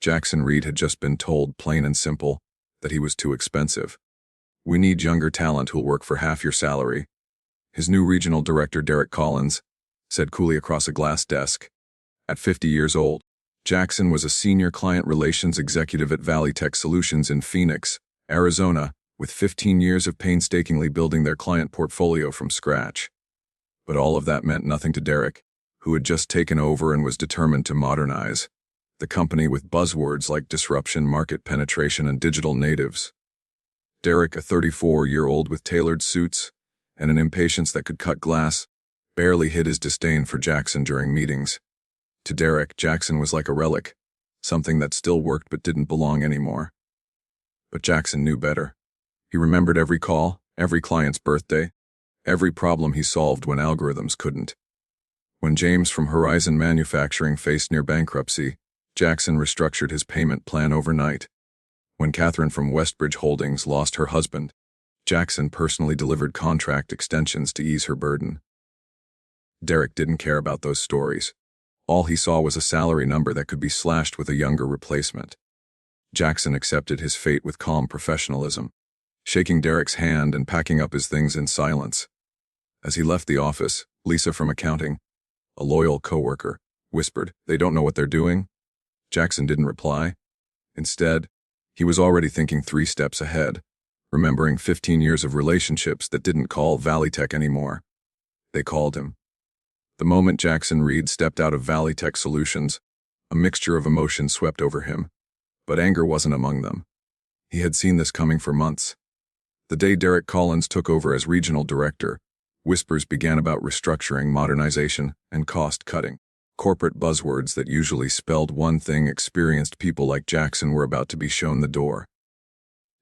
Jackson Reed had just been told, plain and simple, that he was too expensive. "We need younger talent who'll work for half your salary," his new regional director, Derek Collins, said coolly across a glass desk. At 50 years old, Jackson was a senior client relations executive at ValleyTech Solutions in Phoenix, Arizona, with 15 years of painstakingly building their client portfolio from scratch. But all of that meant nothing to Derek, who had just taken over and was determined to modernize the company with buzzwords like disruption, market penetration, and digital natives. Derek, a 34-year-old with tailored suits and an impatience that could cut glass, barely hid his disdain for Jackson during meetings. To Derek, Jackson was like a relic, something that still worked but didn't belong anymore. But Jackson knew better. He remembered every call, every client's birthday, every problem he solved when algorithms couldn't. When James from Horizon Manufacturing faced near bankruptcy, Jackson restructured his payment plan overnight. When Catherine from Westbridge Holdings lost her husband, Jackson personally delivered contract extensions to ease her burden. Derek didn't care about those stories. All he saw was a salary number that could be slashed with a younger replacement. Jackson accepted his fate with calm professionalism, shaking Derek's hand and packing up his things in silence. As he left the office, Lisa from accounting, a loyal coworker, whispered, "They don't know what they're doing?" Jackson didn't reply. Instead, he was already thinking 3 steps ahead, remembering 15 years of relationships that didn't call ValleyTech anymore. They called him. The moment Jackson Reed stepped out of ValleyTech Solutions, a mixture of emotions swept over him, but anger wasn't among them. He had seen this coming for months. The day Derek Collins took over as regional director, whispers began about restructuring, modernization, and cost-cutting. Corporate buzzwords that usually spelled one thing. Experienced people like Jackson were about to be shown the door.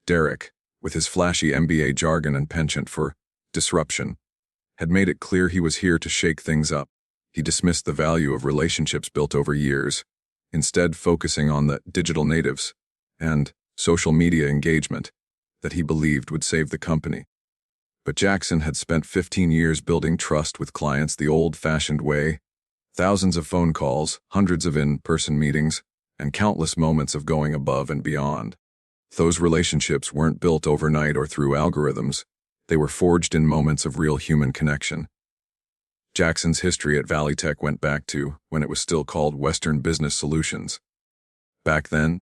Derek, with his flashy MBA jargon and penchant for disruption, had made it clear he was here to shake things up. He dismissed the value of relationships built over years, instead focusing on the digital natives and social media engagement that he believed would save the company. But Jackson had spent 15 years building trust with clients the old-fashioned way. Thousands of phone calls, hundreds of in-person meetings, and countless moments of going above and beyond. Those relationships weren't built overnight or through algorithms. They were forged in moments of real human connection. Jackson's history at ValleyTech went back to when it was still called Western Business Solutions. Back then,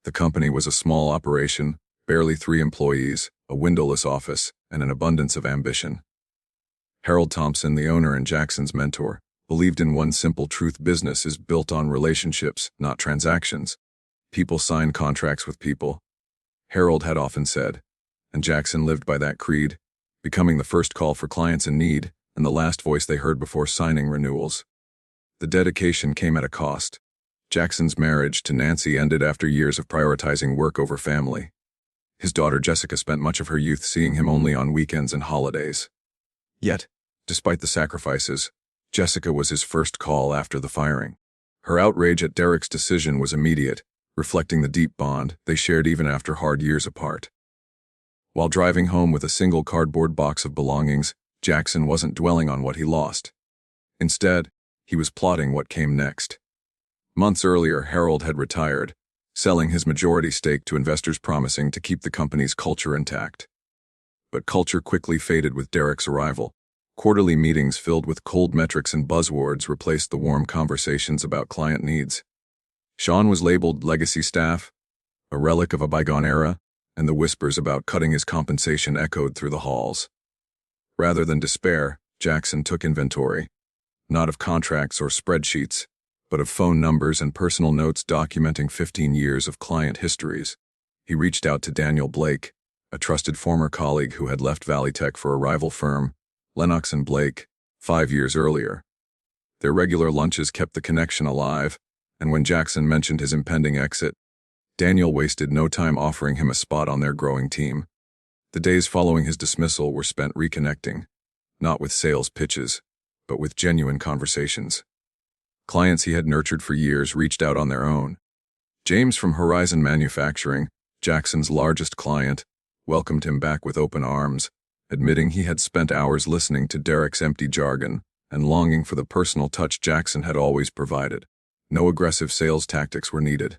the company was a small operation, barely 3 employees, a windowless office, and an abundance of ambition. Harold Thompson, the owner and Jackson's mentor, believed in one simple truth: business is built on relationships, not transactions. People sign contracts with people, Harold had often said, and Jackson lived by that creed, becoming the first call for clients in need and the last voice they heard before signing renewals. The dedication came at a cost. Jackson's marriage to Nancy ended after years of prioritizing work over family. His daughter Jessica spent much of her youth seeing him only on weekends and holidays. Yet, despite the sacrifices, Jessica was his first call after the firing. Her outrage at Derek's decision was immediate, reflecting the deep bond they shared even after hard years apart. While driving home with a single cardboard box of belongings, Jackson wasn't dwelling on what he lost. Instead, he was plotting what came next. Months earlier, Harold had retired, selling his majority stake to investors promising to keep the company's culture intact. But culture quickly faded with Derek's arrival. Quarterly meetings filled with cold metrics and buzzwords replaced the warm conversations about client needs. Sean was labeled legacy staff, a relic of a bygone era, and the whispers about cutting his compensation echoed through the halls. Rather than despair, Jackson took inventory, not of contracts or spreadsheets, but of phone numbers and personal notes documenting 15 years of client histories. He reached out to Daniel Blake, a trusted former colleague who had left ValleyTech for a rival firm, Lennox Blake, 5 years earlier. Their regular lunches kept the connection alive, and when Jackson mentioned his impending exit, Daniel wasted no time offering him a spot on their growing team. The days following his dismissal were spent reconnecting, not with sales pitches, but with genuine conversations. Clients he had nurtured for years reached out on their own. James from Horizon Manufacturing, Jackson's largest client, welcomed him back with open arms, admitting he had spent hours listening to Derek's empty jargon and longing for the personal touch Jackson had always provided. No aggressive sales tactics were needed,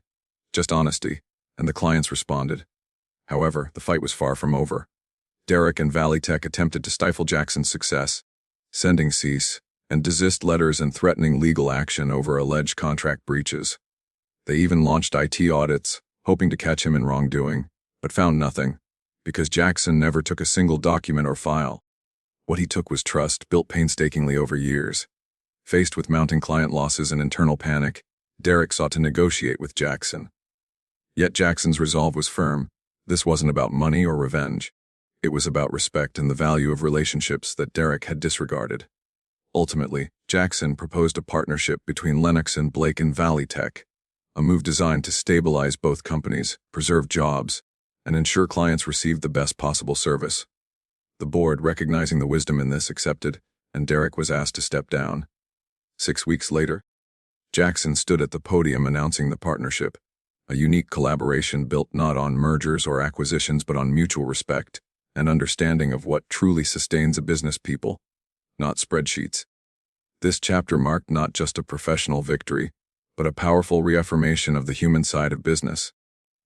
Just honesty, and the clients responded. However, the fight was far from over. Derek and ValleyTech attempted to stifle Jackson's success, sending cease-and-desist letters and threatening legal action over alleged contract breaches. They even launched IT audits, hoping to catch him in wrongdoing, but found nothing, because Jackson never took a single document or file. What he took was trust, built painstakingly over years. Faced with mounting client losses and internal panic, Derek sought to negotiate with Jackson. Yet Jackson's resolve was firm. This wasn't about money or revenge. It was about respect and the value of relationships that Derek had disregarded. Ultimately, Jackson proposed a partnership between Lennox and Blake and ValleyTech, a move designed to stabilize both companies, preserve jobs, and ensure clients received the best possible service. The board, recognizing the wisdom in this, accepted, and Derek was asked to step down. 6 weeks later, Jackson stood at the podium announcing the partnership, a unique collaboration built not on mergers or acquisitions but on mutual respect and understanding of what truly sustains a business: people, not spreadsheets. This chapter marked not just a professional victory, but a powerful reaffirmation of the human side of business.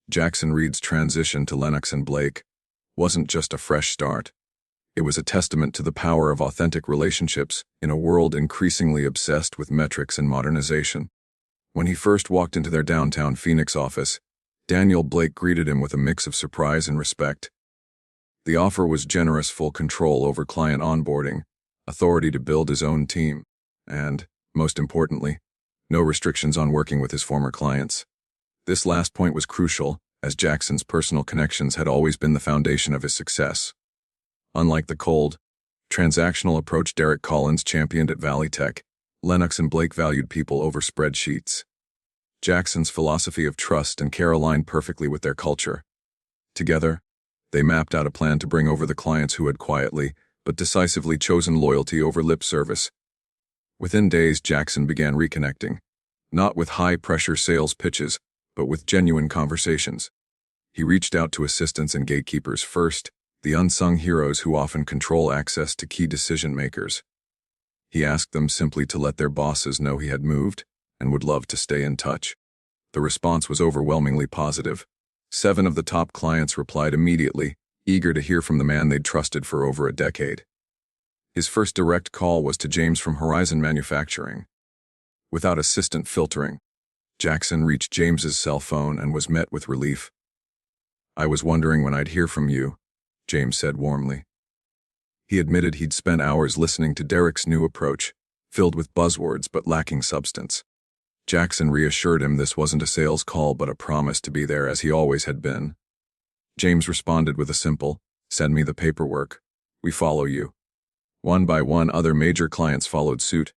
Jackson Reed's transition to Lennox and Blake wasn't just a fresh start. It was a testament to the power of authentic relationships in a world increasingly obsessed with metrics and modernization. When he first walked into their downtown Phoenix office, Daniel Blake greeted him with a mix of surprise and respect. The offer was generous: full control over client onboarding, authority to build his own team, and, most importantly, no restrictions on working with his former clients. This last point was crucial, as Jackson's personal connections had always been the foundation of his success. Unlike the cold, transactional approach Derek Collins championed at ValleyTech, Lennox and Blake valued people over spreadsheets. Jackson's philosophy of trust and care aligned perfectly with their culture. Together, they mapped out a plan to bring over the clients who had quietly but decisively chosen loyalty over lip service. Within days, Jackson began reconnecting, not with high-pressure sales pitches, but with genuine conversations. He reached out to assistants and gatekeepers first, the unsung heroes who often control access to key decision-makers. He asked them simply to let their bosses know he had moved and would love to stay in touch. The response was overwhelmingly positive. 7 of the top clients replied immediately, eager to hear from the man they'd trusted for over a decade. His first direct call was to James from Horizon Manufacturing. Without assistant filtering, Jackson reached James's cell phone and was met with relief. "I was wondering when I'd hear from you," James said warmly. He admitted he'd spent hours listening to Derek's new approach, filled with buzzwords but lacking substance. Jackson reassured him this wasn't a sales call but a promise to be there as he always had been. James responded with a simple, "Send me the paperwork. We follow you." One by one, other major clients followed suit.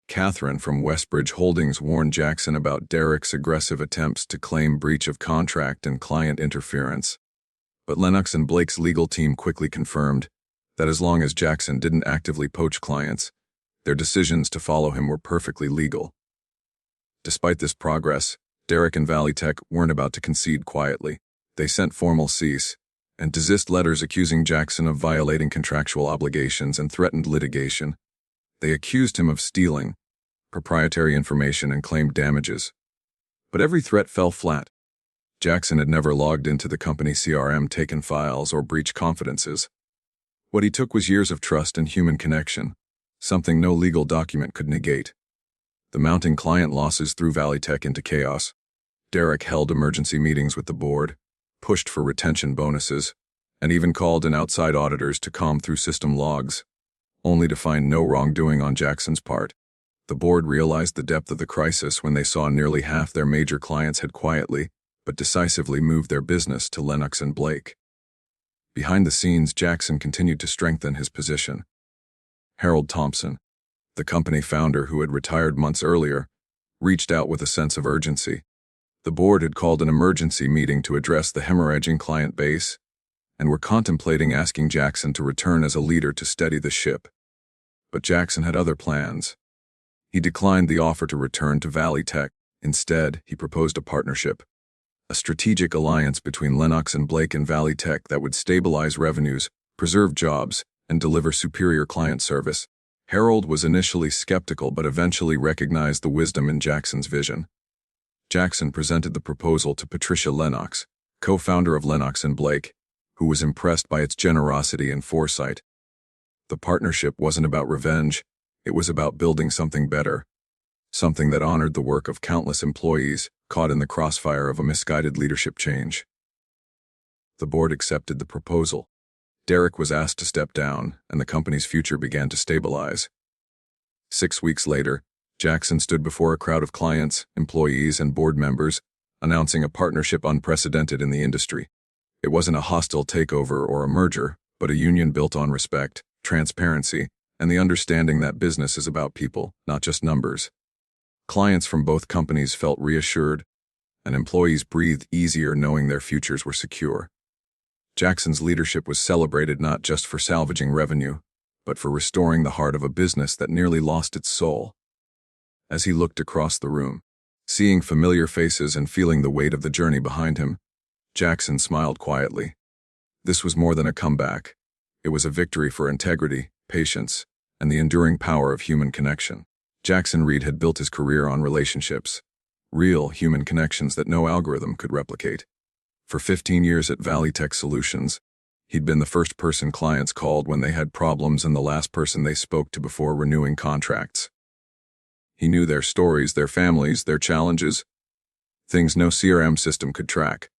Catherine from Westbridge Holdings warned Jackson about Derek's aggressive attempts to claim breach of contract and client interference. But Lennox and Blake's legal team quickly confirmed that as long as Jackson didn't actively poach clients, their decisions to follow him were perfectly legal. Despite this progress, Derek and ValleyTech weren't about to concede quietly. They sent formal cease-and-desist letters accusing Jackson of violating contractual obligations and threatened litigation. They accused him of stealing proprietary information and claimed damages. But every threat fell flat. Jackson had never logged into the company CRM, taken files, or breached confidences. What he took was years of trust and human connection, something no legal document could negate. The mounting client losses threw ValleyTech into chaos. Derek held emergency meetings with the board, pushed for retention bonuses, and even called in outside auditors to comb through system logs, only to find no wrongdoing on Jackson's part. The board realized the depth of the crisis when they saw nearly half their major clients had quietly but decisively moved their business to Lennox and Blake. Behind the scenes, Jackson continued to strengthen his position. Harold Thompson, the company founder who had retired months earlier, reached out with a sense of urgency. The board had called an emergency meeting to address the hemorrhaging client base and were contemplating asking Jackson to return as a leader to steady the ship. But Jackson had other plans. He declined the offer to return to ValleyTech. Instead, he proposed a partnership, a strategic alliance between Lennox and Blake and ValleyTech that would stabilize revenues, preserve jobs, and deliver superior client service. Harold was initially skeptical but eventually recognized the wisdom in Jackson's vision. Jackson presented the proposal to Patricia Lennox, co-founder of Lennox and Blake, who was impressed by its generosity and foresight. The partnership wasn't about revenge, it was about building something better, something that honored the work of countless employees caught in the crossfire of a misguided leadership change. The board accepted the proposal. Derek was asked to step down, and the company's future began to stabilize. 6 weeks later, Jackson stood before a crowd of clients, employees, and board members, announcing a partnership unprecedented in the industry. It wasn't a hostile takeover or a merger, but a union built on respect, transparency, and the understanding that business is about people, not just numbers. Clients from both companies felt reassured, and employees breathed easier knowing their futures were secure. Jackson's leadership was celebrated not just for salvaging revenue, but for restoring the heart of a business that nearly lost its soul. As he looked across the room, seeing familiar faces and feeling the weight of the journey behind him, Jackson smiled quietly. This was more than a comeback. It was a victory for integrity, patience, and the enduring power of human connection. Jackson Reed had built his career on relationships, real human connections that no algorithm could replicate. For 15 years at ValleyTech Solutions, he'd been the first person clients called when they had problems and the last person they spoke to before renewing contracts. He knew their stories, their families, their challenges, things no CRM system could track.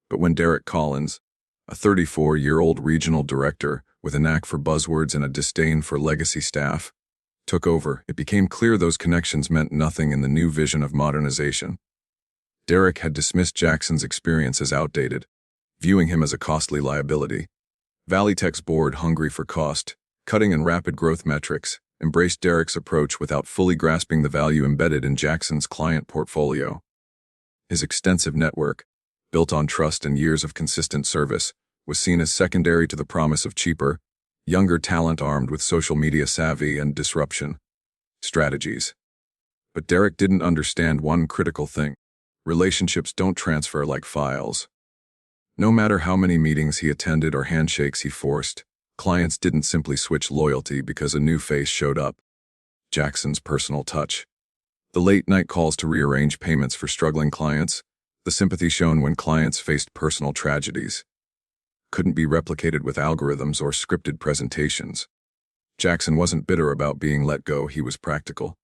But when Derek Collins, a 34-year-old regional director with a knack for buzzwords and a disdain for legacy staff, took over, it became clear those connections meant nothing in the new vision of modernization. Derek had dismissed Jackson's experience as outdated, viewing him as a costly liability. ValleyTech's board, hungry for cost, cutting and rapid growth metrics, embraced Derek's approach without fully grasping the value embedded in Jackson's client portfolio. His extensive network, built on trust and years of consistent service, was seen as secondary to the promise of cheaper, younger talent armed with social media savvy and disruption strategies. But Derek didn't understand one critical thing. Relationships don't transfer like files. No matter how many meetings he attended or handshakes he forced, clients didn't simply switch loyalty because a new face showed up. Jackson's personal touch. The late-night calls to rearrange payments for struggling clients, the sympathy shown when clients faced personal tragedies, couldn't be replicated with algorithms or scripted presentations. Jackson wasn't bitter about being let go, he was practical.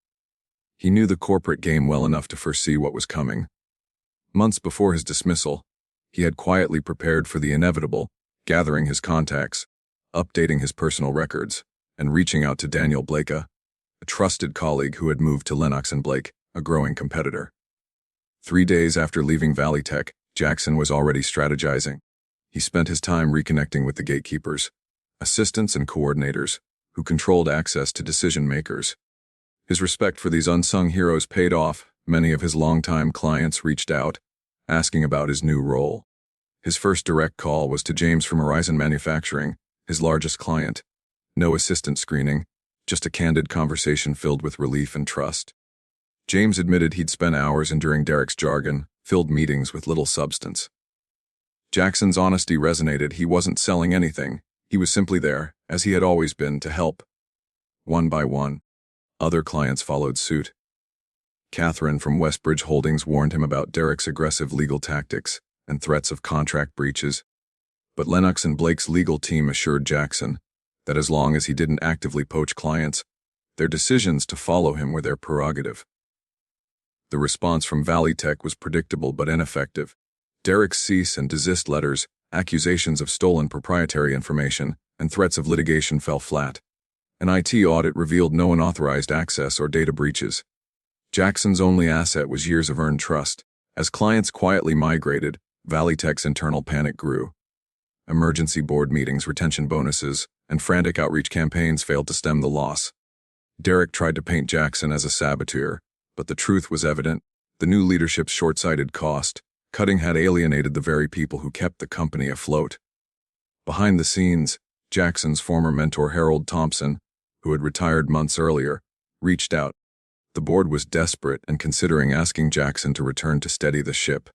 He knew the corporate game well enough to foresee what was coming. Months before his dismissal, he had quietly prepared for the inevitable, gathering his contacts, updating his personal records, and reaching out to Daniel Blake, a trusted colleague who had moved to Lennox and Blake, a growing competitor. 3 days after leaving ValleyTech, Jackson was already strategizing. He spent his time reconnecting with the gatekeepers, assistants and coordinators, who controlled access to decision-makers. His respect for these unsung heroes paid off. Many of his longtime clients reached out, asking about his new role. His first direct call was to James from Horizon Manufacturing, his largest client. No assistant screening, just a candid conversation filled with relief and trust. James admitted he'd spent hours enduring Derek's jargon-filled meetings with little substance. Jackson's honesty resonated. He wasn't selling anything. He was simply there, as he had always been, to help. One by one, other clients followed suit. Catherine from Westbridge Holdings warned him about Derek's aggressive legal tactics and threats of contract breaches. But Lennox and Blake's legal team assured Jackson that as long as he didn't actively poach clients, their decisions to follow him were their prerogative. The response from ValleyTech was predictable but ineffective. Derek's cease-and-desist letters, accusations of stolen proprietary information, and threats of litigation fell flat. An IT audit revealed no unauthorized access or data breaches. Jackson's only asset was years of earned trust. As clients quietly migrated, ValleyTech's internal panic grew. Emergency board meetings, retention bonuses, and frantic outreach campaigns failed to stem the loss. Derek tried to paint Jackson as a saboteur, but the truth was evident. The new leadership's short-sighted cost-cutting had alienated the very people who kept the company afloat. Behind the scenes, Jackson's former mentor Harold Thompson, who had retired months earlier, reached out. The board was desperate and considering asking Jackson to return to steady the ship.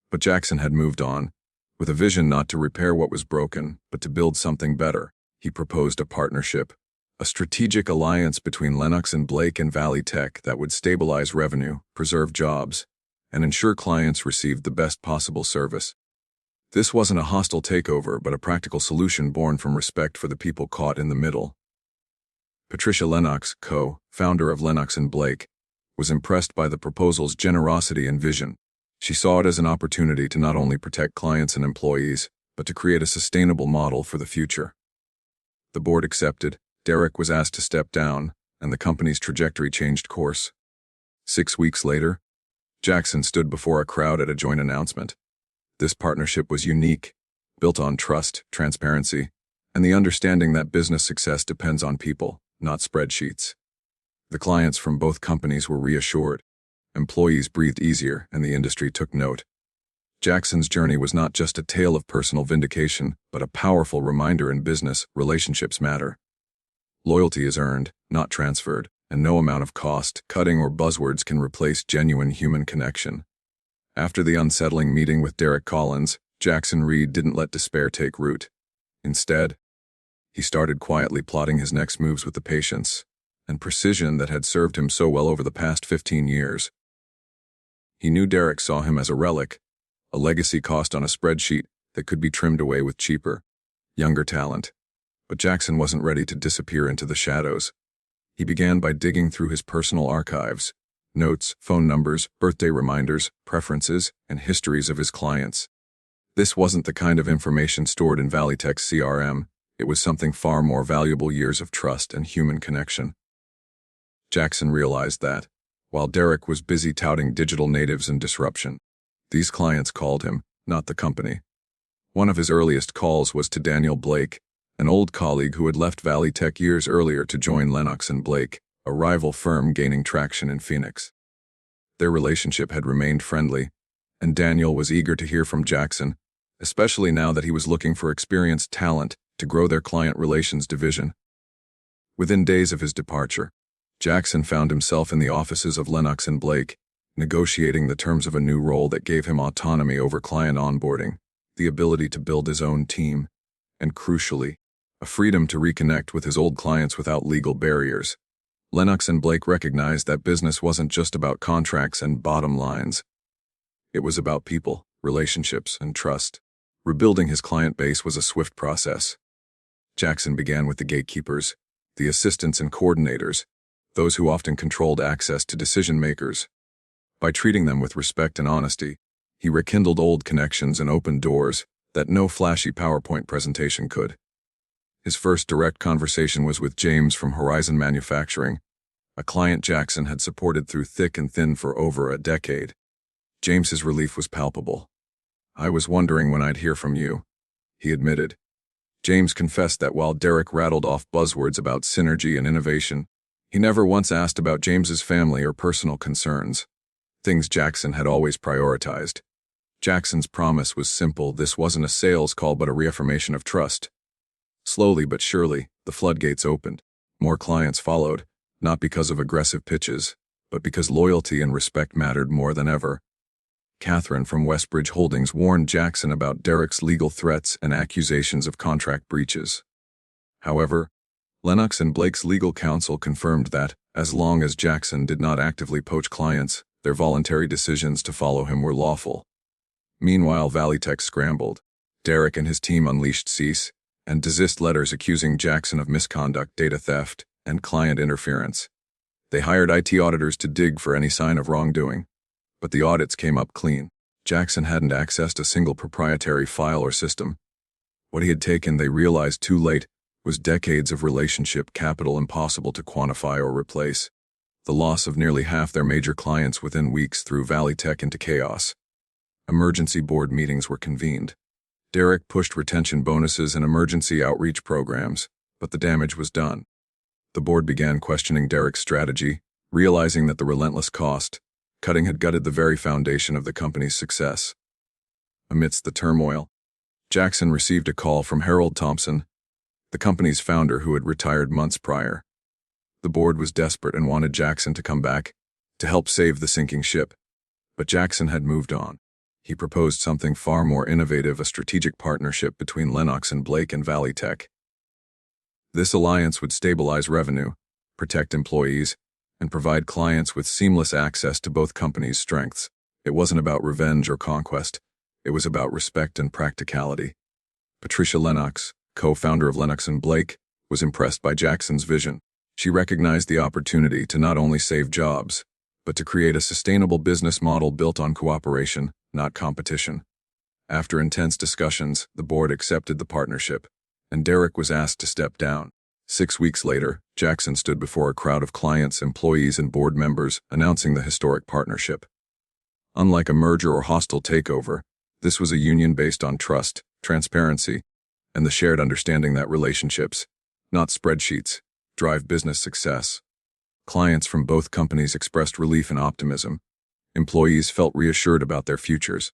But Jackson had moved on, with a vision not to repair what was broken, but to build something better. He proposed a partnership, a strategic alliance between Lennox and Blake and ValleyTech that would stabilize revenue, preserve jobs, and ensure clients received the best possible service. This wasn't a hostile takeover, but a practical solution born from respect for the people caught in the middle. Patricia Lennox, co-founder of Lennox and Blake, was impressed by the proposal's generosity and vision. She saw it as an opportunity to not only protect clients and employees, but to create a sustainable model for the future. The board accepted, Derek was asked to step down, and the company's trajectory changed course. 6 weeks later, Jackson stood before a crowd at a joint announcement. This partnership was unique, built on trust, transparency, and the understanding that business success depends on people, not spreadsheets. The clients from both companies were reassured. Employees breathed easier, and the industry took note. Jackson's journey was not just a tale of personal vindication, but a powerful reminder in business, relationships matter. Loyalty is earned, not transferred, and no amount of cost, cutting, or buzzwords can replace genuine human connection. After the unsettling meeting with Derek Collins, Jackson Reed didn't let despair take root. Instead, he started quietly plotting his next moves with the patience and precision that had served him so well over the past 15 years. He knew Derek saw him as a relic, a legacy cost on a spreadsheet that could be trimmed away with cheaper, younger talent. But Jackson wasn't ready to disappear into the shadows. He began by digging through his personal archives, notes, phone numbers, birthday reminders, preferences, and histories of his clients. This wasn't the kind of information stored in ValleyTech's CRM. It was something far more valuable: years of trust and human connection. Jackson realized that, while Derek was busy touting digital natives and disruption, these clients called him, not the company. One of his earliest calls was to Daniel Blake, an old colleague who had left ValleyTech years earlier to join Lennox and Blake, a rival firm gaining traction in Phoenix. Their relationship had remained friendly, and Daniel was eager to hear from Jackson, especially now that he was looking for experienced talent to grow their client relations division. Within days of his departure, Jackson found himself in the offices of Lennox and Blake, negotiating the terms of a new role that gave him autonomy over client onboarding, the ability to build his own team, and crucially, a freedom to reconnect with his old clients without legal barriers. Lennox and Blake recognized that business wasn't just about contracts and bottom lines. It was about people, relationships, and trust. Rebuilding his client base was a swift process. Jackson began with the gatekeepers, the assistants and coordinators, those who often controlled access to decision-makers. By treating them with respect and honesty, he rekindled old connections and opened doors that no flashy PowerPoint presentation could. His first direct conversation was with James from Horizon Manufacturing, a client Jackson had supported through thick and thin for over a decade. James's relief was palpable. "I was wondering when I'd hear from you," he admitted. James confessed that while Derek rattled off buzzwords about synergy and innovation, he never once asked about James's family or personal concerns, things Jackson had always prioritized. Jackson's promise was simple: this wasn't a sales call but a reaffirmation of trust. Slowly but surely, the floodgates opened. More clients followed, not because of aggressive pitches, but because loyalty and respect mattered more than ever. Catherine from Westbridge Holdings warned Jackson about Derek's legal threats and accusations of contract breaches. However, Lennox and Blake's legal counsel confirmed that, as long as Jackson did not actively poach clients, their voluntary decisions to follow him were lawful. Meanwhile, ValleyTech scrambled. Derek and his team unleashed cease-and-desist letters accusing Jackson of misconduct, data theft, and client interference. They hired IT auditors to dig for any sign of wrongdoing, but the audits came up clean. Jackson hadn't accessed a single proprietary file or system. What he had taken, they realized too late, was decades of relationship capital impossible to quantify or replace. The loss of nearly half their major clients within weeks threw ValleyTech into chaos. Emergency board meetings were convened. Derek pushed retention bonuses and emergency outreach programs, but the damage was done. The board began questioning Derek's strategy, realizing that the relentless cost-cutting had gutted the very foundation of the company's success. Amidst the turmoil, Jackson received a call from Harold Thompson, the company's founder who had retired months prior. The board was desperate and wanted Jackson to come back to help save the sinking ship. But Jackson had moved on. He proposed something far more innovative: a strategic partnership between Lennox and Blake and ValleyTech. This alliance would stabilize revenue, protect employees, and provide clients with seamless access to both companies' strengths. It wasn't about revenge or conquest. It was about respect and practicality. Patricia Lennox, co-founder of Lennox Blake, was impressed by Jackson's vision. She recognized the opportunity to not only save jobs, but to create a sustainable business model built on cooperation, not competition. After intense discussions, the board accepted the partnership, and Derek was asked to step down. 6 weeks later, Jackson stood before a crowd of clients, employees, and board members announcing the historic partnership. Unlike a merger or hostile takeover, this was a union based on trust, transparency, and the shared understanding that relationships, not spreadsheets, drive business success. Clients from both companies expressed relief and optimism. Employees felt reassured about their futures.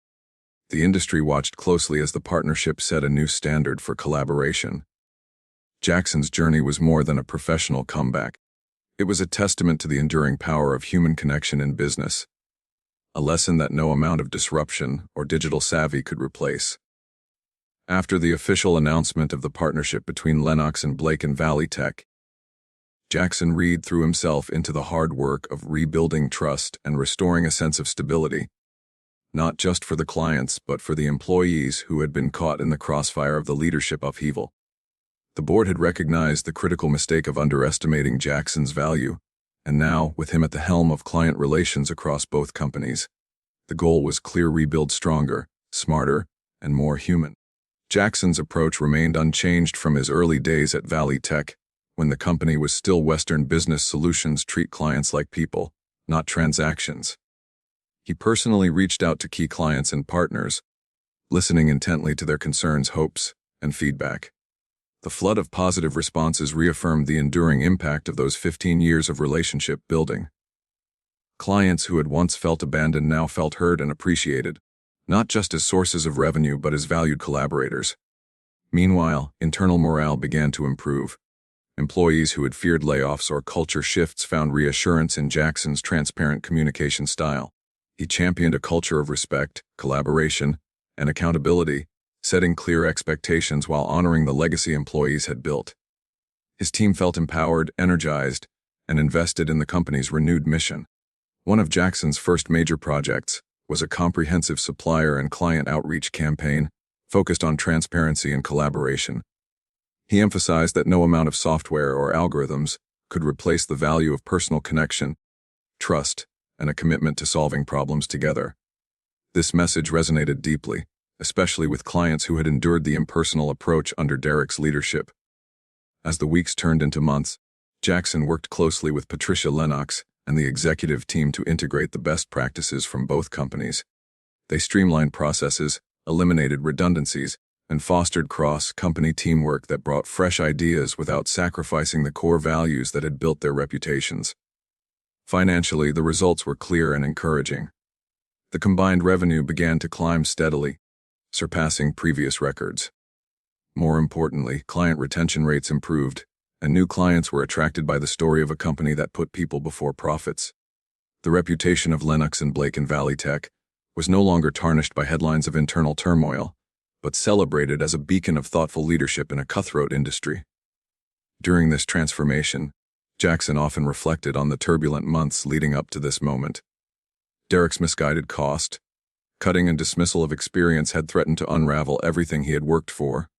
The industry watched closely as the partnership set a new standard for collaboration. Jackson's journey was more than a professional comeback. It was a testament to the enduring power of human connection in business, a lesson that no amount of disruption or digital savvy could replace. After the official announcement of the partnership between Lennox Blake and ValleyTech, Jackson read threw himself into the hard work of rebuilding trust and restoring a sense of stability, not just for the clients but for the employees who had been caught in the crossfire of the leadership upheaval. The board had recognized the critical mistake of underestimating Jackson's value, and now, with him at the helm of client relations across both companies, the goal was clear: rebuild stronger, smarter, and more human. Jackson's approach remained unchanged from his early days at ValleyTech, when the company was still Western Business Solutions: treat clients like people, not transactions. He personally reached out to key clients and partners, listening intently to their concerns, hopes, and feedback. The flood of positive responses reaffirmed the enduring impact of those 15 years of relationship building. Clients who had once felt abandoned now felt heard and appreciated, not just as sources of revenue but as valued collaborators. Meanwhile, internal morale began to improve. Employees who had feared layoffs or culture shifts found reassurance in Jackson's transparent communication style. He championed a culture of respect, collaboration, and accountability, setting clear expectations while honoring the legacy employees had built. His team felt empowered, energized, and invested in the company's renewed mission. One of Jackson's first major projects was a comprehensive supplier and client outreach campaign focused on transparency and collaboration. He emphasized that no amount of software or algorithms could replace the value of personal connection, trust, and a commitment to solving problems together. This message resonated deeply, especially with clients who had endured the impersonal approach under Derek's leadership. As the weeks turned into months, Jackson worked closely with Patricia Lennox and the executive team to integrate the best practices from both companies. They streamlined processes, eliminated redundancies, and fostered cross-company teamwork that brought fresh ideas without sacrificing the core values that had built their reputations. Financially, the results were clear and encouraging. The combined revenue began to climb steadily, surpassing previous records. More importantly, client retention rates improved, and new clients were attracted by the story of a company that put people before profits. The reputation of Lennox Blake and ValleyTech was no longer tarnished by headlines of internal turmoil, but celebrated as a beacon of thoughtful leadership in a cutthroat industry. During this transformation, Jackson often reflected on the turbulent months leading up to this moment. Derek's misguided cost, cutting and dismissal of experience had threatened to unravel everything he had worked for.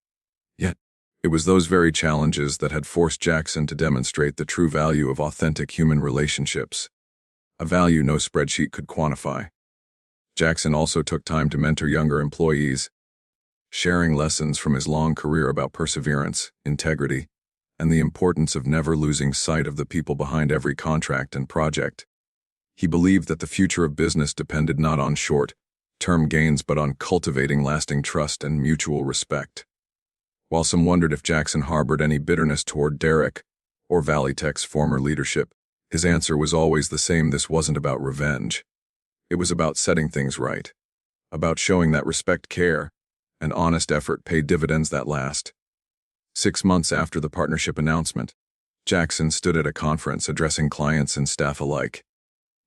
Yet, it was those very challenges that had forced Jackson to demonstrate the true value of authentic human relationships, a value no spreadsheet could quantify. Jackson also took time to mentor younger employees, sharing lessons from his long career about perseverance, integrity, and the importance of never losing sight of the people behind every contract and project. He believed that the future of business depended not on short-term gains but on cultivating lasting trust and mutual respect. While some wondered if Jackson harbored any bitterness toward Derek or ValleyTech's former leadership, his answer was always the same: this wasn't about revenge. It was about setting things right, about showing that respect, care, and honest effort paid dividends that last. 6 months after the partnership announcement, Jackson stood at a conference addressing clients and staff alike.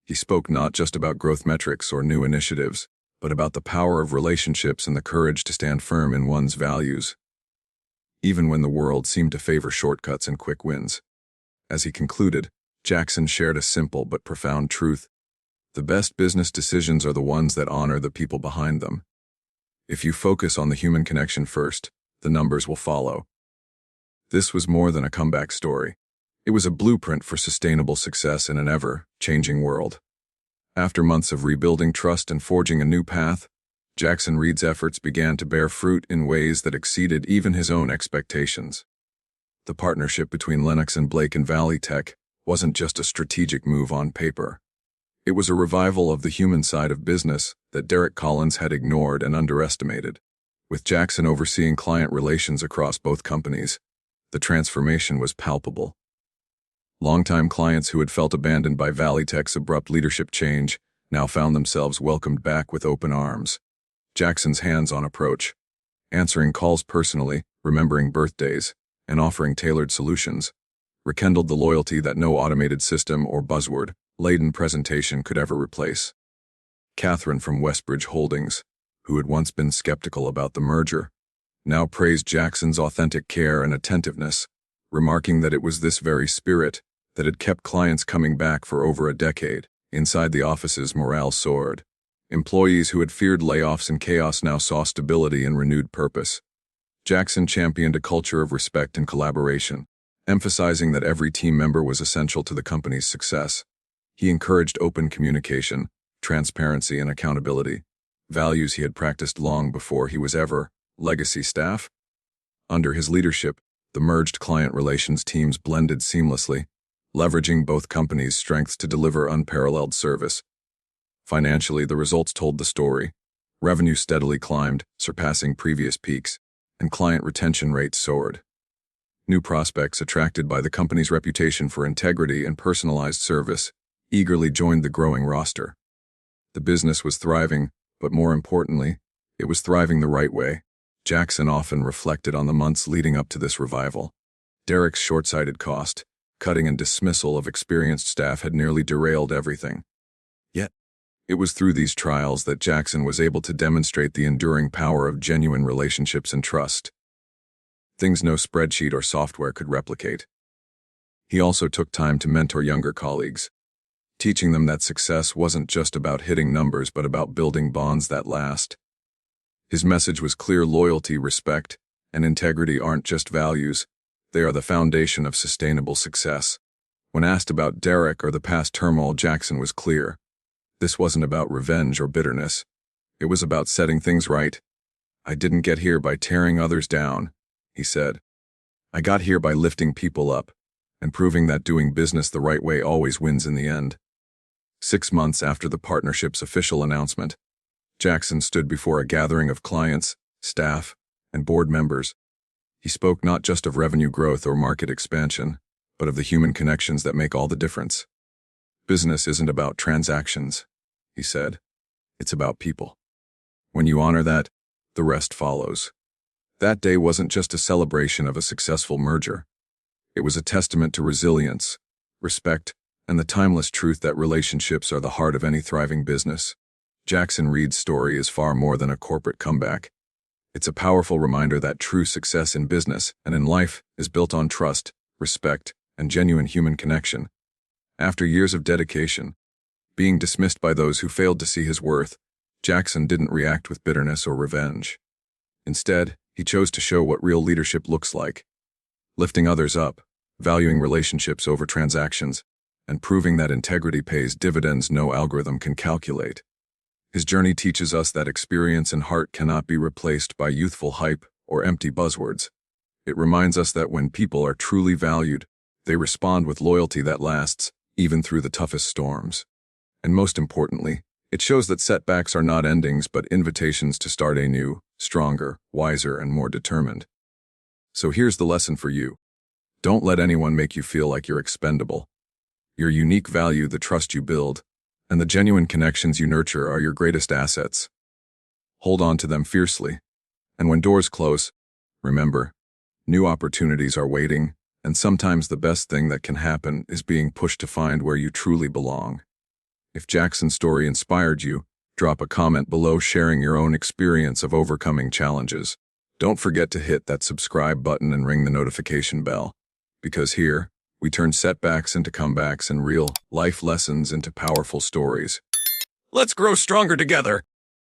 He spoke not just about growth metrics or new initiatives, but about the power of relationships and the courage to stand firm in one's values, even when the world seemed to favor shortcuts and quick wins. As he concluded, Jackson shared a simple but profound truth: The best business decisions are the ones that honor the people behind them. If you focus on the human connection first, the numbers will follow. This was more than a comeback story. It was a blueprint for sustainable success in an ever-changing world. After months of rebuilding trust and forging a new path, Jackson Reed's efforts began to bear fruit in ways that exceeded even his own expectations. The partnership between Lennox and Blake and ValleyTech wasn't just a strategic move on paper. It was a revival of the human side of business that Derek Collins had ignored and underestimated. With Jackson overseeing client relations across both companies, the transformation was palpable. Longtime clients who had felt abandoned by ValleyTech's abrupt leadership change now found themselves welcomed back with open arms. Jackson's hands-on approach, answering calls personally, remembering birthdays, and offering tailored solutions, rekindled the loyalty that no automated system or buzzword-laden presentation could ever replace. Catherine from Westbridge Holdings, who had once been skeptical about the merger, now praised Jackson's authentic care and attentiveness, remarking that it was this very spirit that had kept clients coming back for over a decade. Inside the office's morale soared. Employees who had feared layoffs and chaos now saw stability and renewed purpose. Jackson championed a culture of respect and collaboration, emphasizing that every team member was essential to the company's success. He encouraged open communication, transparency, and accountability, values he had practiced long before he was ever legacy staff. Under his leadership, the merged client relations teams blended seamlessly, leveraging both companies' strengths to deliver unparalleled service. Financially, the results told the story. Revenue steadily climbed, surpassing previous peaks, and client retention rates soared. New prospects, attracted by the company's reputation for integrity and personalized service, eagerly joined the growing roster. The business was thriving, but more importantly, it was thriving the right way. Jackson often reflected on the months leading up to this revival. Derek's short-sighted cost, cutting and dismissal of experienced staff had nearly derailed everything. Yet, it was through these trials that Jackson was able to demonstrate the enduring power of genuine relationships and trust. Things no spreadsheet or software could replicate. He also took time to mentor younger colleagues, teaching them that success wasn't just about hitting numbers but about building bonds that last. His message was clear: loyalty, respect, and integrity aren't just values, they are the foundation of sustainable success. When asked about Derek or the past turmoil, Jackson was clear. This wasn't about revenge or bitterness. It was about setting things right. "I didn't get here by tearing others down," he said. "I got here by lifting people up and proving that doing business the right way always wins in the end." 6 months after the partnership's official announcement, Jackson stood before a gathering of clients, staff, and board members. He spoke not just of revenue growth or market expansion, but of the human connections that make all the difference. "Business isn't about transactions," he said. "It's about people. When you honor that, the rest follows." That day wasn't just a celebration of a successful merger. It was a testament to resilience, respect, and the timeless truth that relationships are the heart of any thriving business. Jackson Reed's story is far more than a corporate comeback. It's a powerful reminder that true success in business and in life is built on trust, respect, and genuine human connection. After years of dedication, being dismissed by those who failed to see his worth, Jackson didn't react with bitterness or revenge. Instead, he chose to show what real leadership looks like: lifting others up, valuing relationships over transactions, and proving that integrity pays dividends no algorithm can calculate. His journey teaches us that experience and heart cannot be replaced by youthful hype or empty buzzwords. It reminds us that when people are truly valued, they respond with loyalty that lasts, even through the toughest storms. And most importantly, it shows that setbacks are not endings but invitations to start anew, stronger, wiser, and more determined. So here's the lesson for you. Don't let anyone make you feel like you're expendable. Your unique value, the trust you build, and the genuine connections you nurture are your greatest assets. Hold on to them fiercely. And when doors close, remember, new opportunities are waiting, and sometimes the best thing that can happen is being pushed to find where you truly belong. If Jackson's story inspired you, drop a comment below sharing your own experience of overcoming challenges. Don't forget to hit that subscribe button and ring the notification bell, because here, we turn setbacks into comebacks and real life lessons into powerful stories. Let's grow stronger together.